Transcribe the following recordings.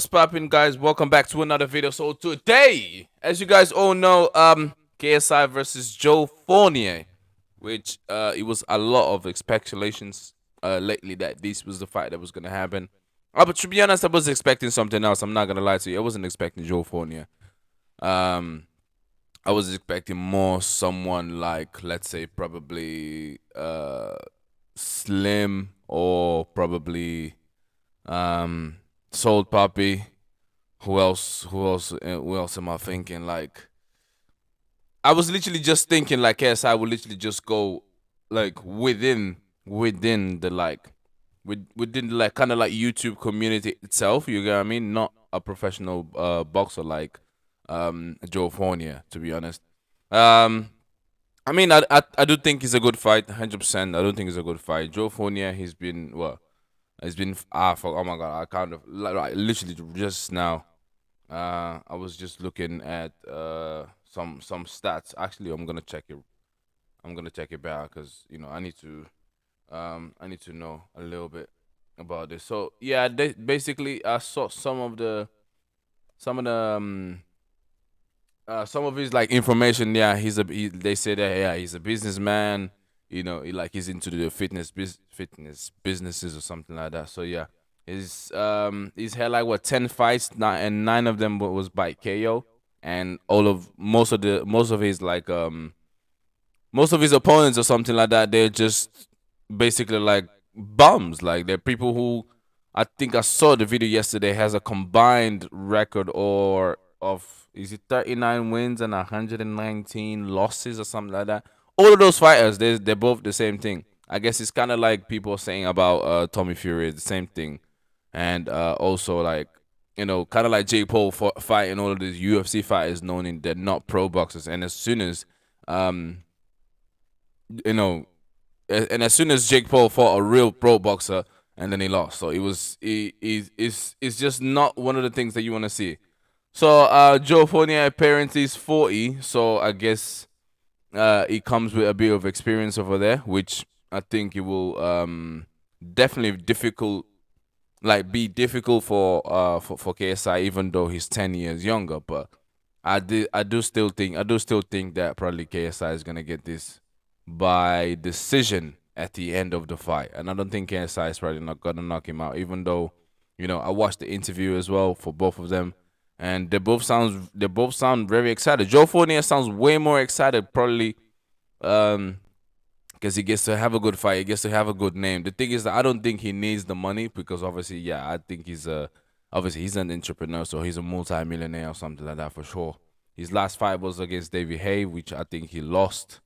What's poppin', guys? Welcome back to another video. So today, as you guys all know, KSI versus Joe Fournier, which it was a lot of speculations lately that this was the fight that was gonna happen. But to be honest, I was expecting something else. I'm not gonna lie to you. I wasn't expecting Joe Fournier. Um, I was expecting more someone like, let's say, probably Slim or probably Soul Poppy. Who else? Who else? Who else am I thinking? Like, I was literally just thinking like KSI would literally just go like within the like within the, like kind of like YouTube community itself. You get what I mean? Not a professional boxer like Joe Fournier, to be honest. Um, I mean, I do think it's a good fight, 100%. I don't think it's a good fight. Joe Fournier, he's been what? He's been oh my god, I kind of like literally just now. I was just looking at some stats. Actually, I'm gonna check it. I'm gonna check it back because I need to know a little bit about this. So yeah, basically I saw some of the some of his like information. Yeah, they say that yeah he's a businessman. He's into the fitness businesses or something like that. So yeah, he's had like what 10 fights, and nine of them was by KO, and all of most of his like most of his opponents or something like that, they're just basically like bums. Like they're people who I think I saw the video yesterday has a combined record or of is it 39 wins and 119 losses or something like that. All of those fighters, they're both the same thing. I guess it's kind of like people saying about Tommy Fury, the same thing, and also like kind of like Jake Paul fighting all of these UFC fighters, knowing they're not pro boxers, and as soon as um you know and as soon as Jake Paul fought a real pro boxer, and then he lost. So it's just not one of the things that you want to see. So Joe Fournier apparently is 40, so I guess he comes with a bit of experience over there, which I think it will definitely difficult be difficult for KSI, even though he's 10 years younger. But I do still think that probably KSI is gonna get this by decision at the end of the fight, and I don't think KSI is probably not gonna knock him out. Even though, I watched the interview as well for both of them, and they both sound very excited. Joe Fournier sounds way more excited, probably, um, because he gets to have a good fight. He gets to have a good name. The thing is that I don't think he needs the money because obviously, yeah, I think obviously he's an entrepreneur, so he's a multi-millionaire or something like that for sure. His last fight was against David Hay, which I think he lost.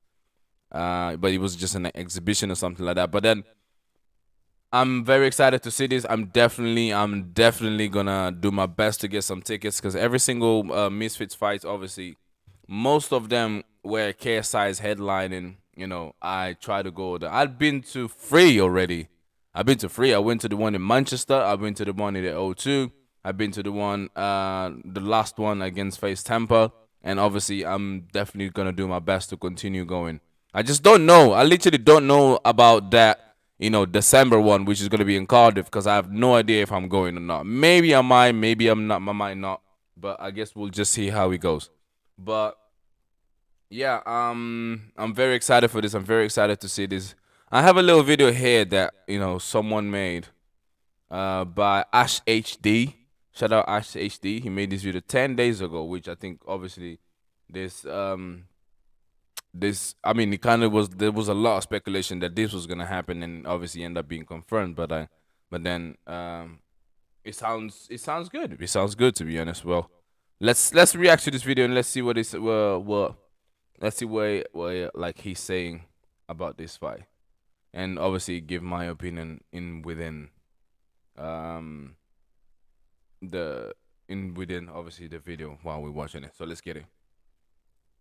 But it was just an exhibition or something like that. But then I'm very excited to see this. I'm definitely gonna do my best to get some tickets because every single Misfits fight, obviously, most of them where KSI is headlining, I try to go there. I've been to three already. I've been to three. I went to the one in Manchester. I've been to the one in the O2. I've been to the one, the last one against Face Tampa. And obviously, I'm definitely gonna do my best to continue going. I just don't know. I literally don't know about that, December one, which is gonna be in Cardiff, because I have no idea if I'm going or not. Maybe I might, maybe I'm not. I might not. But I guess we'll just see how it goes. But yeah, I'm very excited for this. I'm very excited to see this. I have a little video here that someone made by Ash HD. Shout out Ash HD. He made this video 10 days ago, which I think obviously this I mean it kind of was there was a lot of speculation that this was gonna happen, and obviously end up being confirmed. But then it sounds good. It sounds good, to be honest. Well, let's react to this video and let's see what is what let's see what like he's saying about this fight, and obviously give my opinion in within um the in within obviously the video while we're watching it. So let's get it.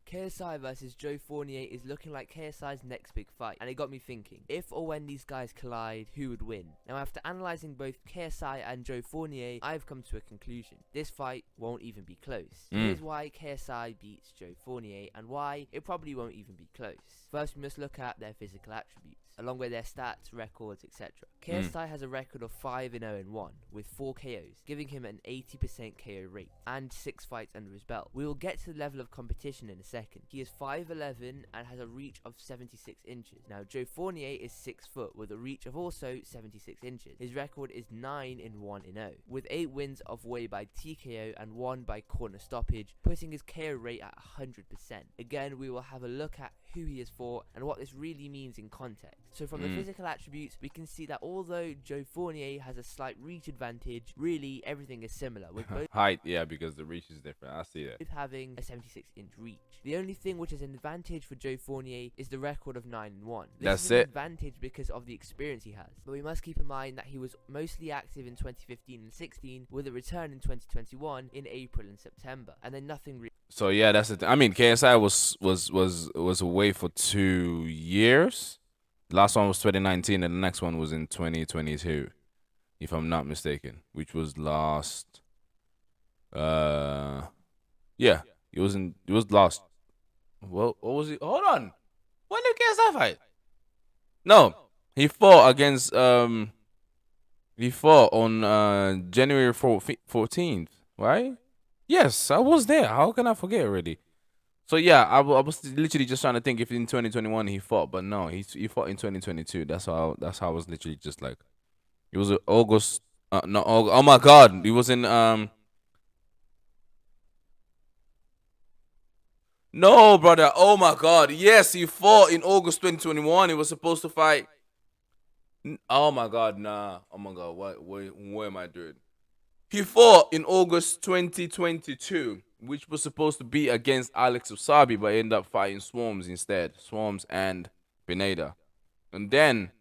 KSI versus Joe Fournier is looking like KSI's next big fight, and it got me thinking, if or when these guys collide, who would win? Now, after analysing both KSI and Joe Fournier, I've come to a conclusion. This fight won't even be close. Here's why KSI beats Joe Fournier, and why it probably won't even be close. First, we must look at their physical attributes, along with their stats, records, etc. KSI has a record of 5-0-1 with 4 KOs, giving him an 80% KO rate, and 6 fights under his belt. We will get to the level of competition in a second. He is 5'11" and has a reach of 76 inches. Now, Joe Fournier is 6 foot with a reach of also 76 inches. His record is 9-1-0, with 8 wins of way by TKO and 1 by corner stoppage, putting his KO rate at 100%. Again, we will have a look at who he is for and what this really means in context. So from the physical attributes, we can see that although Joe Fournier has a slight reach advantage, really everything is similar, with both height, yeah, because the reach is different. I see that. having a 76-inch reach. The only thing which is an advantage for Joe Fournier is the record of 9-1. This is an advantage because of the experience he has. But we must keep in mind that he was mostly active in 2015 and 16, with a return in 2021 in April and September, and then nothing really. So yeah, that's the thing. I mean, KSI was away for 2 years. Last one was 2019, and the next one was in 2022, if I'm not mistaken, which was last. Yeah, it was last. Well, what was it? Hold on. When did KSI fight? No, he fought against he fought on January 14th, right? Yes, I was there. How can I forget already? So yeah, I was literally just trying to think if in 2021 he fought, but no, he fought in 2022. That's how I was literally just like, it was August. No, oh my God, he was in No, brother. Oh my God. Yes, he fought in August 2021. He was supposed to fight. Oh my God, nah. Oh my God, what am I doing? He fought in August 2022, which was supposed to be against Alex Usabi, but ended up fighting Swarms instead. Swarms and Pineda. And then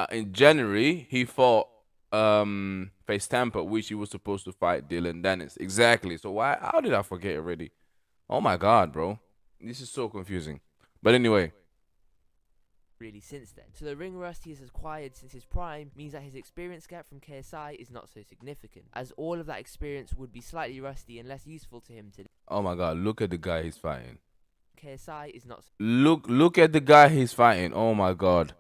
in January, he fought Face Tampa, which he was supposed to fight Dylan Dennis. Exactly. So how did I forget already? Oh my God, bro. This is so confusing. But anyway. Really since then. So the ring rust he has acquired since his prime means that his experience gap from KSI is not so significant, as all of that experience would be slightly rusty and less useful to him today. Oh my God, look at the guy he's fighting. KSI is not so look at the guy he's fighting. Oh my God.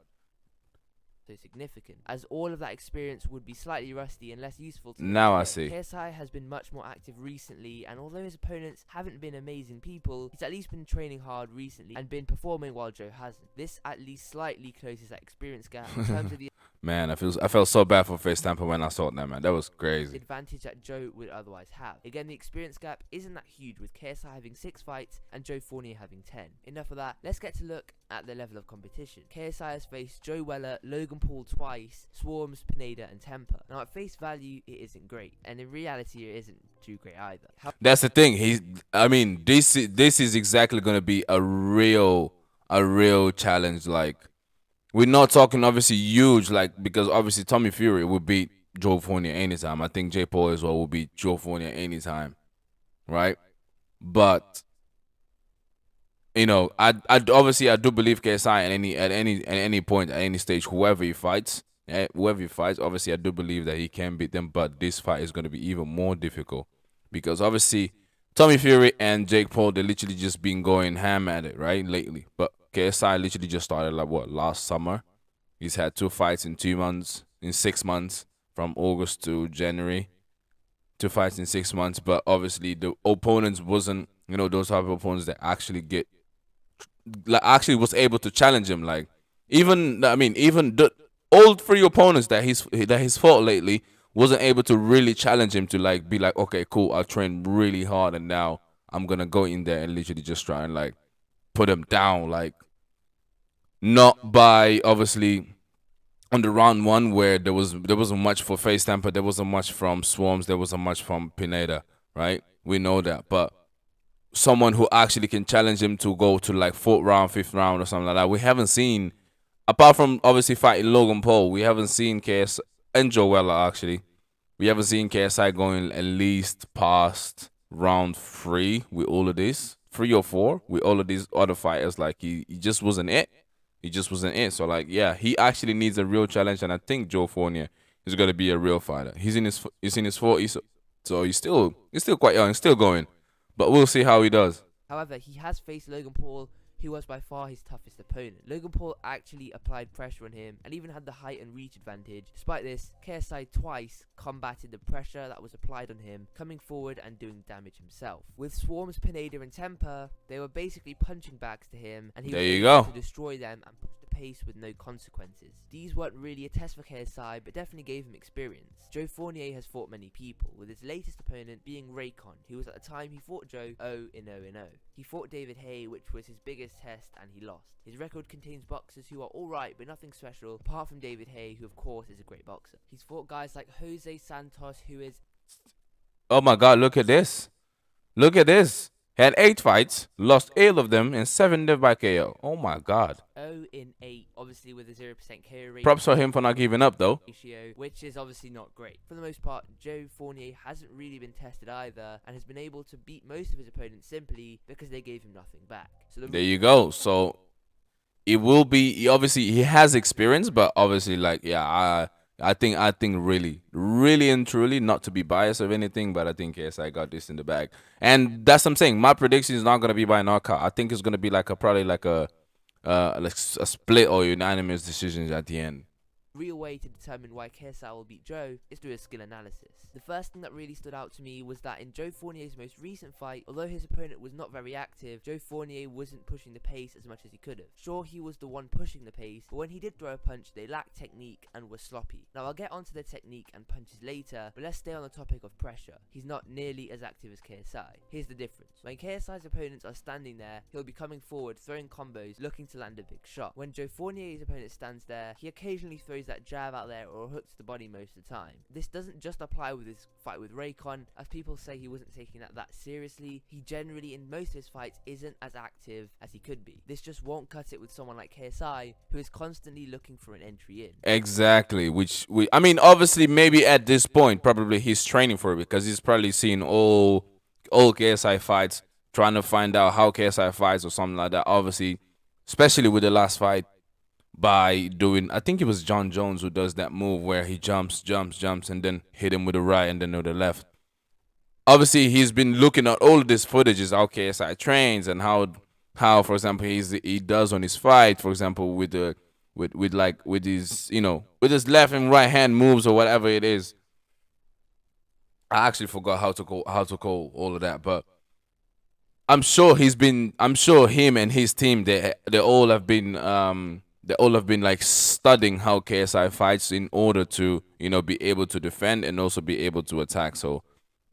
Significant, as all of that experience would be slightly rusty and less useful to now I see. KSI has been much more active recently, and although his opponents haven't been amazing people, he's at least been training hard recently and been performing while Joe hasn't. This at least slightly closes that experience gap in terms of the man, I felt so bad for Face Tampa when I saw that, man. That was crazy. Advantage that Joe would otherwise have. Again, the experience gap isn't that huge, with KSI having 6 fights and Joe Fournier having 10. Enough of that. Let's get to look at the level of competition. KSI has faced Joe Weller, Logan Paul twice, Swarms, Pineda, and Tampa. Now, at face value, it isn't great, and in reality, it isn't too great either. That's the thing. This is exactly gonna be a real challenge. Like, we're not talking obviously huge, like, because obviously Tommy Fury will beat Joe Fournier anytime. I think Jake Paul as well will beat Joe Fournier anytime, right? But you know, I do believe KSI at any point, at any stage, whoever he fights, obviously I do believe that he can beat them. But this fight is going to be even more difficult because obviously Tommy Fury and Jake Paul, they literally just been going ham at it right lately. But KSI literally just started like last summer. He's had 2 fights in 6 months, from August to January. 2 fights in 6 months, but obviously the opponents wasn't, those type of opponents that actually was able to challenge him. Like, even all 3 opponents that he's fought lately wasn't able to really challenge him to like be like, okay, cool, I trained really hard and now I'm gonna go in there and literally just try and like put him down. Like, not by obviously on the round 1 where there wasn't much for Face Tampa, there wasn't much from Swarms, there wasn't much from Pineda, right? We know that, but someone who actually can challenge him to go to like 4th round, 5th round or something like that. We haven't seen, apart from obviously fighting Logan Paul, we haven't seen KSI and Joella actually. We haven't seen KSI going at least past round 3 with all of this 3 or 4 with all of these other fighters. Like he just wasn't it. He just wasn't it. So like yeah, he actually needs a real challenge, and I think Joe Fournier is gonna be a real fighter. He's in his 40s, so he's still quite young, he's still going. But we'll see how he does. However, he has faced Logan Paul, who was by far his toughest opponent. Logan Paul actually applied pressure on him and even had the height and reach advantage. Despite this, KSI twice combated the pressure that was applied on him, coming forward and doing damage himself. With Swarms, Pineda and Temper, they were basically punching bags to him, and he was able to destroy them and push the pace with no consequences. These weren't really a test for KSI, but definitely gave him experience. Joe Fournier has fought many people, with his latest opponent being Raycon, who was at the time he fought Joe 0-0-0. He fought David Haye, which was his biggest test, and he lost. His record contains boxers who are alright but nothing special, apart from David Haye, who of course is a great boxer. He's fought guys like Jose Santos, who is... Oh my god, look at this. Look at this. Had 8 fights, lost 8 of them, and 7 death by KO. Oh my god. 0-8, obviously with a 0% KO rate. Props for him for not giving up though. Which is obviously not great. For the most part, Joe Fournier hasn't really been tested either, and has been able to beat most of his opponents simply because they gave him nothing back. So there you go. So it will be, obviously he has experience, but obviously like yeah, I think really and truly, not to be biased or anything, but I think KSI got this in the bag. And that's what I'm saying. My prediction is not gonna be by knockout. I think it's gonna be like probably like a split or unanimous decisions at the end. Real way to determine why KSI will beat Joe is through a skill analysis. The first thing that really stood out to me was that in Joe Fournier's most recent fight, although his opponent was not very active, Joe Fournier wasn't pushing the pace as much as he could have. Sure, he was the one pushing the pace, but when he did throw a punch, they lacked technique and were sloppy. Now I'll get onto the technique and punches later, but let's stay on the topic of pressure. He's not nearly as active as KSI. Here's the difference. When KSI's opponents are standing there, he'll be coming forward, throwing combos, looking to land a big shot. When Joe Fournier's opponent stands there, he occasionally throws that jab out there or hooks the body most of the time. This doesn't just apply with his fight with Raycon, as people say he wasn't taking that seriously. He generally in most of his fights isn't as active as he could be. This just won't cut it with someone like KSI, who is constantly looking for an entry in. Exactly, I mean obviously maybe at this point probably he's training for it, because he's probably seen all KSI fights, trying to find out how KSI fights or something like that. Obviously, especially with the last fight, by doing, I think it was John Jones who does that move where he jumps, and then hit him with the right and then with the left. Obviously, he's been looking at all of this footages, how KSI trains and how for example he does on his fight, for example with his with his left and right hand moves or whatever it is. I actually forgot how to call all of that, but I'm sure him and his team, they all have been like studying how KSI fights in order to be able to defend and also be able to attack. So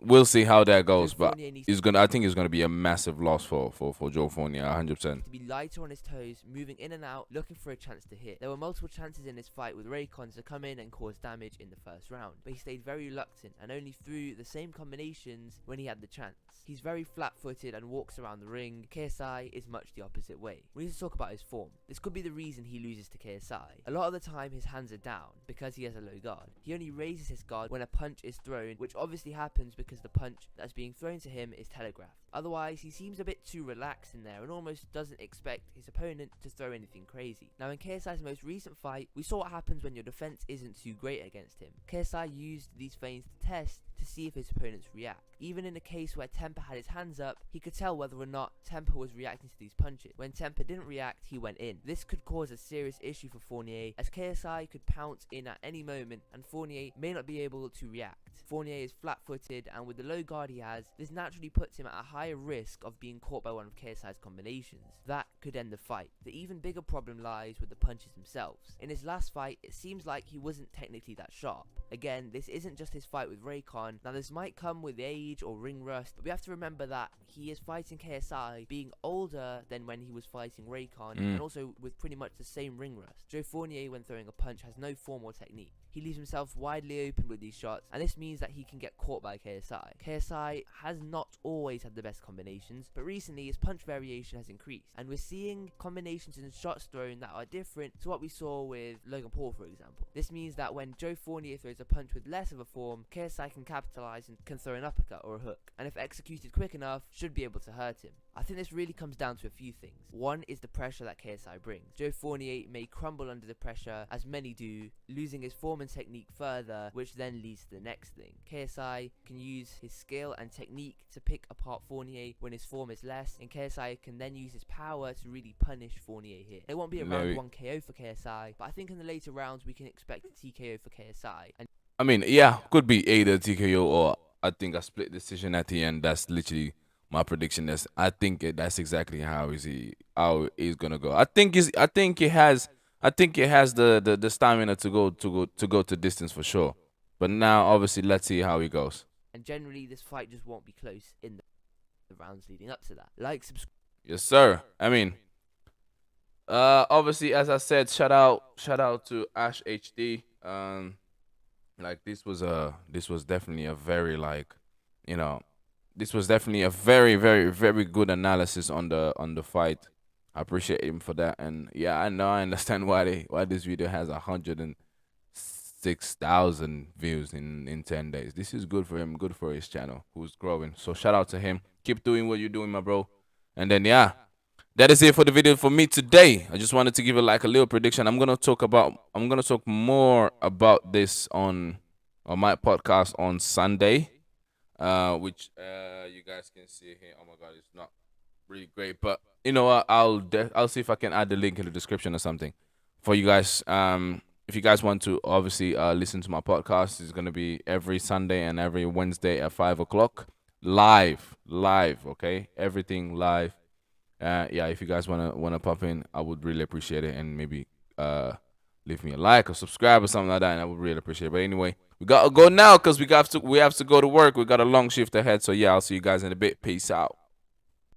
we'll see how that goes, but I think it's gonna be a massive loss for Joe Fournier, 100%. To be lighter on his toes, moving in and out, looking for a chance to hit. There were multiple chances in his fight with Raycon to come in and cause damage in the first round, but he stayed very reluctant and only threw the same combinations when he had the chance. He's very flat-footed and walks around the ring. KSI is much the opposite way. We need to talk about his form. This could be the reason he loses to KSI. A lot of the time his hands are down because he has a low guard. He only raises his guard when a punch is thrown, which obviously happens because the punch that's being thrown to him is telegraphed. Otherwise, he seems a bit too relaxed in there and almost doesn't expect his opponent to throw anything crazy. Now in KSI's most recent fight, we saw what happens when your defense isn't too great against him. KSI used these feints to test to see if his opponents react. Even in a case where Temper had his hands up, he could tell whether or not Temper was reacting to these punches. When Temper didn't react, he went in. This could cause a serious issue for Fournier, as KSI could pounce in at any moment and Fournier may not be able to react. Fournier is flat-footed, and with the low guard he has, this naturally puts him at a higher risk of being caught by one of KSI's combinations. That could end the fight. The even bigger problem lies with the punches themselves. In his last fight, it seems like he wasn't technically that sharp. Again, this isn't just his fight with Raycon. Now this might come with age or ring rust, but we have to remember that he is fighting KSI being older than when he was fighting Raycon, and also with pretty much the same ring rust. Joe Fournier, when throwing a punch, has no form or technique. he leaves himself widely open with these shots, and this means that he can get caught by KSI. KSI has not always had the best combinations, but recently his punch variation has increased, and we're seeing combinations and shots thrown that are different to what we saw with Logan Paul, for example. This means that when Joe Fournier throws a punch with less of a form, KSI can capitalize and can throw an uppercut or a hook, and if executed quick enough, should be able to hurt him. I think this really comes down to a few things. One is the pressure that KSI brings. Joe Fournier may crumble under the pressure, as many do, losing his form and technique further, which then leads to the next thing. KSI can use his skill and technique to pick apart Fournier when his form is less, and KSI can then use his power to really punish Fournier here. It won't be a round 1 KO for KSI, but I think in the later rounds we can expect a TKO for KSI. And I mean, yeah, could be either TKO or I think a split decision at the end. That's literally my prediction. I think that's exactly how he's gonna go. I think he has the stamina to go to distance for sure. But now obviously let's see how he goes. And generally this fight just won't be close in the rounds leading up to that. Like, subscribe. Yes, sir. I mean, obviously as I said, shout out to Ash HD. Like this was definitely a very this was definitely a very, very, very good analysis on the fight. I appreciate him for that, and yeah, I understand why this video has 106,000 views in 10 days. This is good for him, good for his channel, who's growing. So shout out to him. Keep doing what you're doing, my bro. And then yeah, that is it for the video for me today. I just wanted to give it like a little prediction. I'm gonna talk more about this on my podcast on Sunday. Which you guys can see here. Oh my god, it's not really great, but you know what? I'll see if I can add the link in the description or something for you guys. If you guys want to obviously listen to my podcast, it's gonna be every Sunday and every Wednesday at 5 o'clock live. Okay, everything live. Yeah, if you guys wanna pop in, I would really appreciate it, and maybe leave me a like or subscribe or something like that, and I would really appreciate it. But anyway, we gotta go now because we have to go to work. We got a long shift ahead. So yeah, I'll see you guys in a bit. Peace out.